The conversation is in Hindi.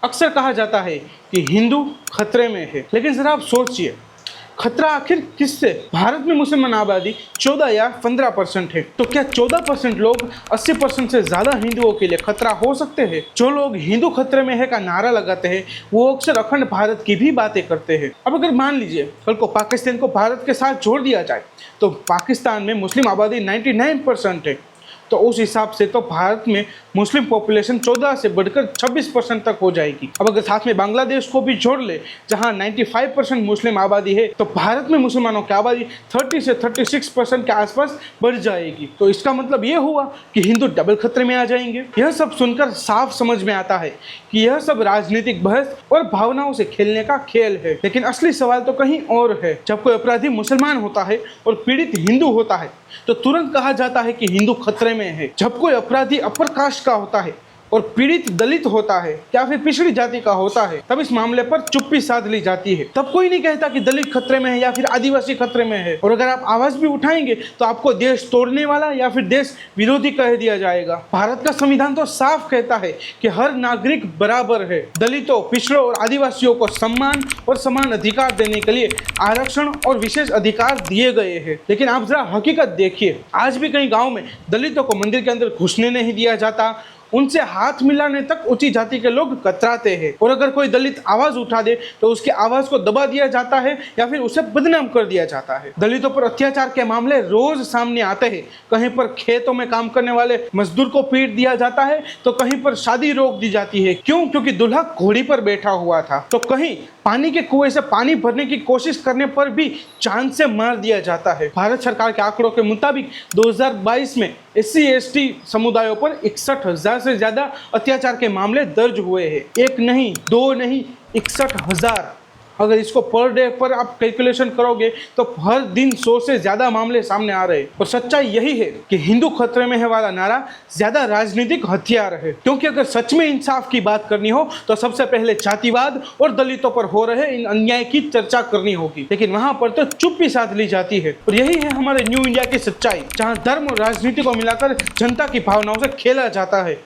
अक्सर कहा जाता है कि हिंदू खतरे में है, लेकिन जरा आप सोचिए, खतरा आखिर किससे? भारत में मुसलमान आबादी 14 या 15% है, तो क्या 14% लोग 80% से ज्यादा हिंदुओं के लिए खतरा हो सकते हैं? जो लोग हिंदू खतरे में है का नारा लगाते हैं, वो अक्सर अखंड भारत की भी बातें करते हैं। अब अगर मान लीजिए कल को पाकिस्तान को भारत के साथ जोड़ दिया जाए, तो पाकिस्तान में मुस्लिम आबादी 99% है, तो उस हिसाब से तो भारत में मुस्लिम पॉपुलेशन 14 से बढ़कर 26% तक हो जाएगी। अब अगर साथ में बांग्लादेश को भी जोड़ ले, जहां 95% मुस्लिम आबादी है, तो भारत में मुसलमानों की आबादी 30 से 36% के आसपास बढ़ जाएगी। तो इसका मतलब ये हुआ कि हिंदू डबल खतरे में आ जाएंगे। यह सब सुनकर साफ समझ में आता है कि यह सब राजनीतिक बहस और भावनाओं से खेलने का खेल है, लेकिन असली सवाल तो कहीं और है। जब कोई अपराधी मुसलमान होता है और पीड़ित हिंदू होता है, तो तुरंत कहा जाता है कि हिंदू खतरे में है। जब कोई अपराधी अपर कास्ट का होता है और पीड़ित दलित होता है या फिर पिछड़ी जाति का होता है, तब इस मामले पर चुप्पी साध ली जाती है। तब कोई नहीं कहता कि दलित खतरे में है या फिर आदिवासी खतरे में है, और अगर आप आवाज भी उठाएंगे तो आपको देश तोड़ने वाला या फिर देश विरोधी कह दिया जाएगा। भारत का संविधान तो साफ कहता है कि हर नागरिक बराबर है। दलितों, पिछड़ों और आदिवासियों को सम्मान और समान अधिकार देने के लिए आरक्षण और विशेष अधिकार दिए गए हैं। लेकिन आप जरा हकीकत देखिए, आज भी कई गाँव में दलितों को मंदिर के अंदर घुसने नहीं दिया जाता, उनसे हाथ मिलाने तक ऊंची जाति के लोग कतराते हैं, और अगर कोई दलित आवाज उठा दे तो उसकी आवाज को दबा दिया जाता है या फिर उसे बदनाम कर दिया जाता है। दलितों पर अत्याचार के मामले रोज सामने आते हैं। कहीं पर खेतों में काम करने वाले मजदूर को पीट दिया जाता है, तो कहीं पर शादी रोक दी जाती है। क्यों? क्योंकि दूल्हा घोड़ी पर बैठा हुआ था। तो कहीं पानी के कुएं से पानी भरने की कोशिश करने पर भी जान से मार दिया जाता है। भारत सरकार के आंकड़ों के मुताबिक 2022 में SC/ST समुदायों पर 61,000 से ज्यादा अत्याचार के मामले दर्ज हुए हैं। एक नहीं, दो नहीं, 61,000। अगर इसको पर डे पर आप कैलकुलेशन करोगे तो हर दिन 100 से ज्यादा मामले सामने आ रहे हैं। और सच्चाई यही है कि हिंदू खतरे में है वाला नारा ज्यादा राजनीतिक हथियार है, क्योंकि अगर सच में इंसाफ की बात करनी हो तो सबसे पहले जातिवाद और दलितों पर हो रहे इन अन्याय की चर्चा करनी होगी, लेकिन वहां पर तो चुप्पी साध ली जाती है। और यही है हमारे न्यू इंडिया की सच्चाई, जहां धर्म और राजनीति को मिलाकर जनता की भावनाओं से खेला जाता है।